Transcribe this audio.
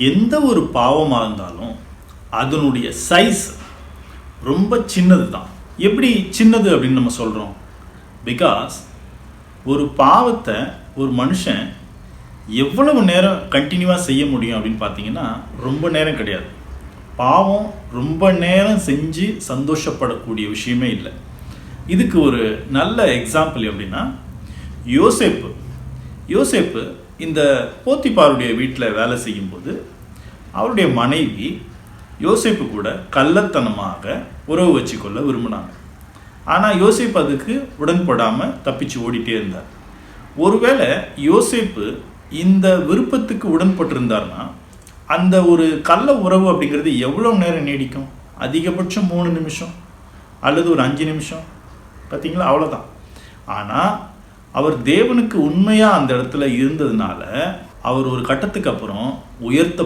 எந்த ஒரு பாவமாக இருந்தாலும் அதனுடைய சைஸ் ரொம்ப சின்னது தான். எப்படி சின்னது அப்படின்னு நம்ம சொல்கிறோம்? பிகாஸ் ஒரு பாவத்தை ஒரு மனுஷன் எவ்வளவு நேரம் கண்டினியூவாக செய்ய முடியும் அப்படின்னு பார்த்தீங்கன்னா ரொம்ப நேரம் கிடையாது. பாவம் ரொம்ப நேரம் செஞ்சு சந்தோஷப்படக்கூடிய விஷயமே இல்லை. இதுக்கு ஒரு நல்ல எக்ஸாம்பிள் எப்படின்னா, யோசேப்பு இந்த போத்திபாருடைய வீட்டில் வேலை செய்யும்போது அவருடைய மனைவி யோசேப்பு கூட கள்ளத்தனமாக உறவு வச்சுக்கொள்ள விரும்பினாங்க. ஆனால் யோசேப்பு அதுக்கு உடன்படாமல் தப்பிச்சு ஓடிட்டே இருந்தார். ஒருவேளை யோசேப்பு இந்த விருப்பத்துக்கு உடன்பட்டிருந்தார்னா அந்த ஒரு கள்ள உறவு அப்படிங்கிறது எவ்வளோ நேரம் நீடிக்கும்? அதிகபட்சம் 3 நிமிஷம் அல்லது ஒரு 5 நிமிஷம். பார்த்தீங்களா? அவ்வளோதான். ஆனால் அவர் தேவனுக்கு உண்மையாக அந்த இடத்துல இருந்ததுனால அவர் ஒரு கட்டத்துக்கு அப்புறம் உயர்த்த